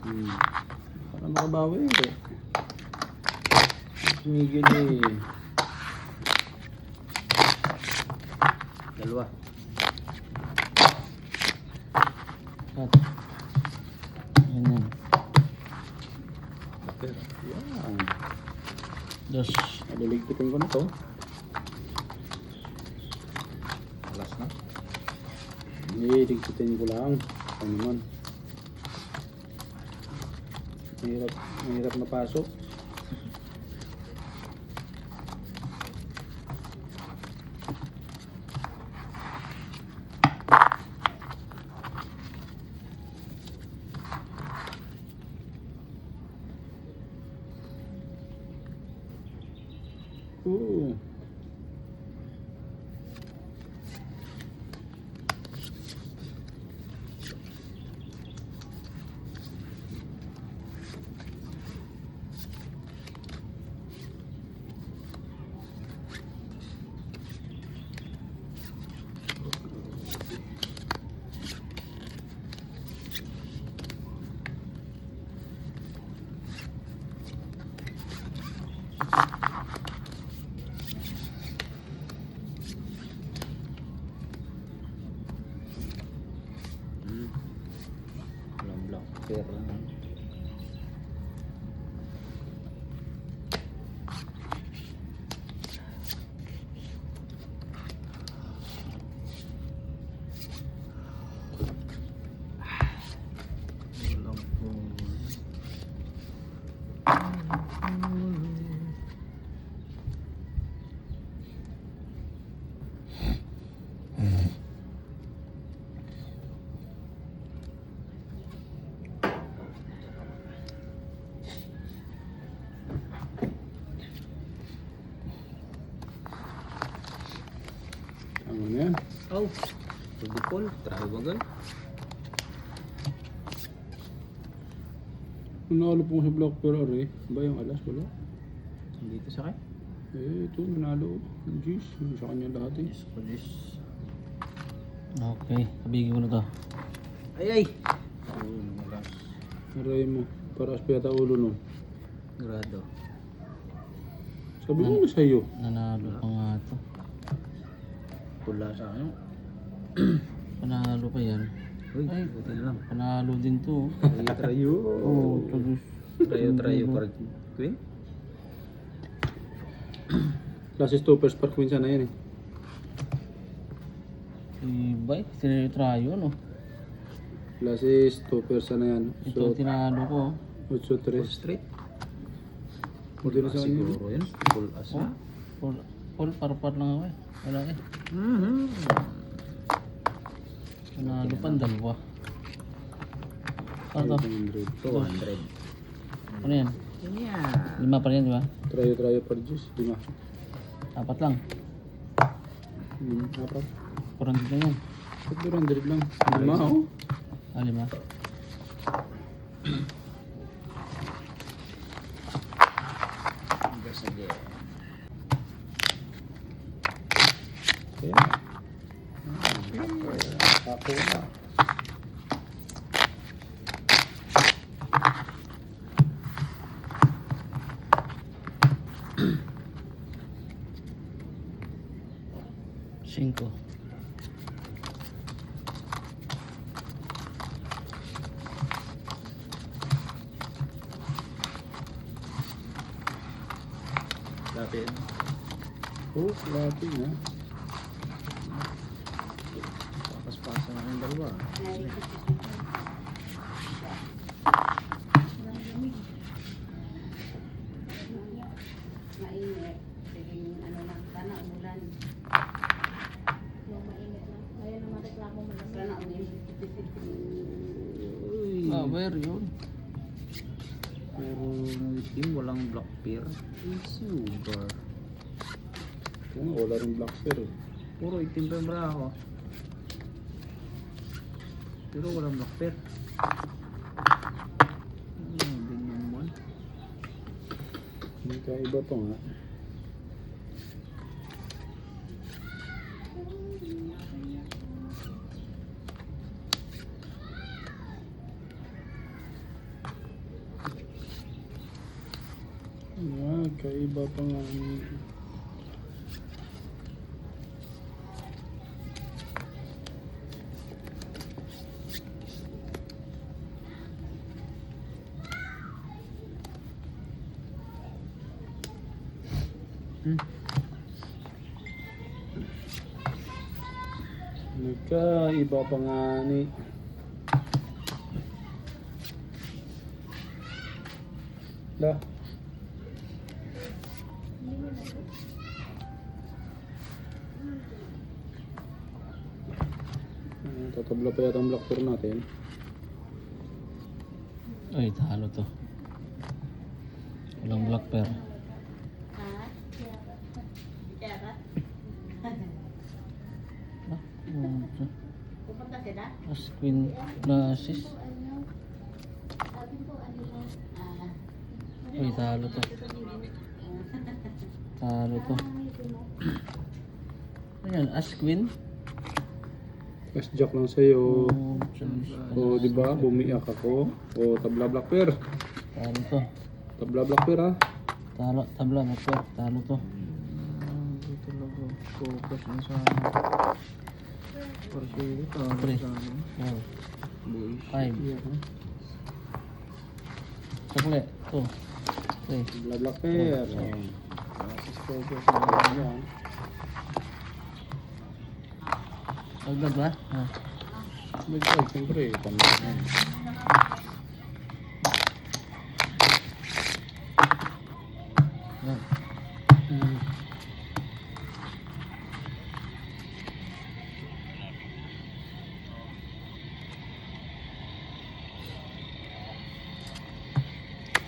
Para makabawi eh. Miguel eh. Dalawa. At yan. Okay. Yan. Dos. Naliligpitin ko na to. Alas na. Nililigpitin ko lang. Ano naman. Mahirap na pasok. Ooh. Walang black pair. Walang Ano na yan? oh, Rubicol, try bagal. Nanalo po sa Black Pearl eh. Ba yung alas? Wala. Dito sa kanya. Eh, ito nanalo. Jeez, sa kanya lahat eh. Yes, for this. Okay, kabigin ko na to. Ay ay! Oh, nalas. Aray mo. Para aspeta ulo nun. Grado. Sabi ko na sa'yo. Nanalo pa nga to. Pula sa akin. Panalo pa yan. Uy, buti na lang. Panalo din to. Trayo. Oh, tagus. Trayo par queen. Classes toppers per queen sana yan eh. Ibay, tinayo no. Classes toppers sana yan. Ito So, tinalo ko. 8-3. Full straight. Buti na sa kanya. Siguro yan. Full as na. Full par lang ako eh. Wala eh. Panalo pa ang dalawa. Ano to? 800. 200. Ano yan? Yeah. 5 pa rin di ba? Trayo per juice. 5. 4 lang. Apat. 400 lang yan. 400 lang. 5 oh. Ah, 5. Sige. Kaya. Ako na. Cinco. Dati. Oh, lati na. Papas-pasa na yung dalawa. Mainit. Sige, ano na, sana umulan. Yung mainit na. Ngayon naman reklamo mo lang. Sana ulit. Ah, where yun? Puro itim, walang black pear. Sugar. Oh, wala rin black pear eh. Puro itim pa yung braho. Pero walang black pear. Din naman. Hindi ka iba to nga. Kaiba pa nga. Nagkaiba pa nga ni. La. Tatabla pa yata ang blackboard natin. Ay, talo to. Walang black pair. Pupunta sila? As queen na assist. Ay, talo to. Talo to. Ayan, as queen. As jack lang sa'yo. Oh, O, di ba? Bumiyak ako. O, tabla black pair. talo to. Tabla black pair ha. Talo, tabla, black pair. Talo to. Hindi talaga focus na sa Porsyento. Three. Sa ano. 4, Boys. 5. Sakli. 2, 3. Tabla black pair. Oh. Assist focus na yan. Dagdag ba? Ah. Medyo, siyempre. Tama na. Yan.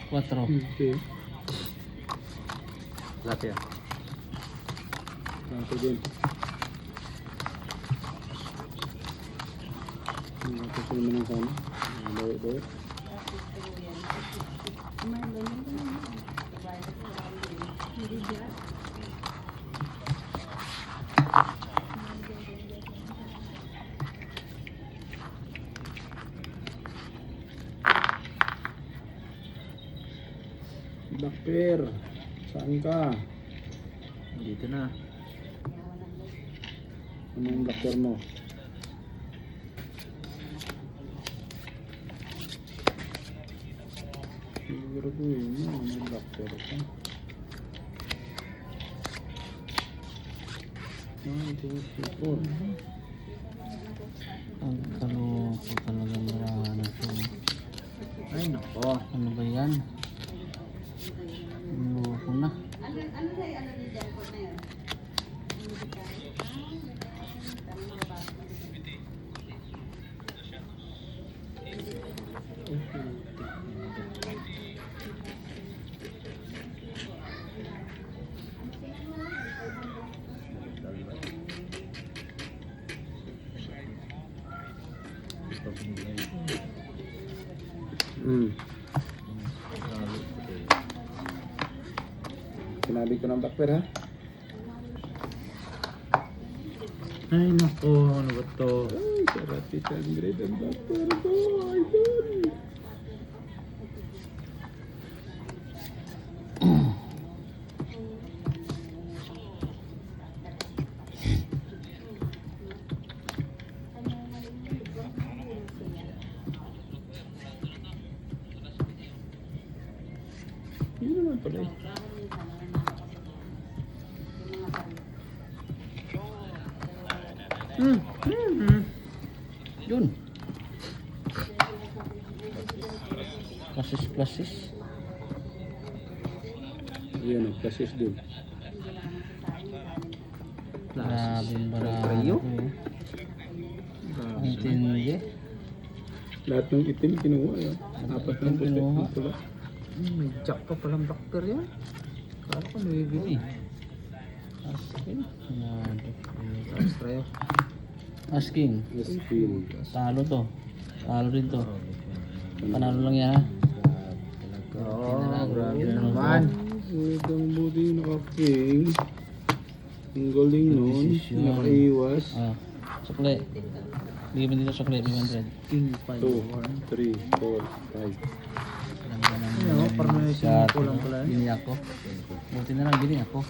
Quattro. Okay. Lahat yan. Ito din. Ito sila naman sana. Bawi-bawi. Black pair. Saan ka? Dito na. Ano yung black pair mo? Siguraduhin mo, may black pair ka. 1, 2, 3, 4. Ang kaloko talaga marami to. Ay, nako. Ano ba yan? Ang loko na. Sinabi ko ng black pair ha? Ay, nako. Ano ba to? Ay, sarap si Sandre ng black pair ko. Idol. Yun naman pala eh. Yun. Plasis. Yan o, plasis dun. Grabe yung baraan Kayo? ko eh. Ang tindi. Lahat ng itim kinuha yun. Apat ng puti Kinuha. ng pula. May jack pa palang black pair yan. Kala ko nabibili. Asking. Yan. Tapos tayo. Asking. Asking. Talo to. Talo rin to. Panalo lang yan ha. Oo, lang. grabe Yun na ang naman. Ang buti naka-king. Ang galing nun. Desisyon. Nakaiwas. Ah. Sukli. Bigyan mo dito sukli. 500. King 5 2, 3, 4, 5. Alam ko naman. Parang may Sa kulang pala eh. bini ako. Buti na lang bini ako.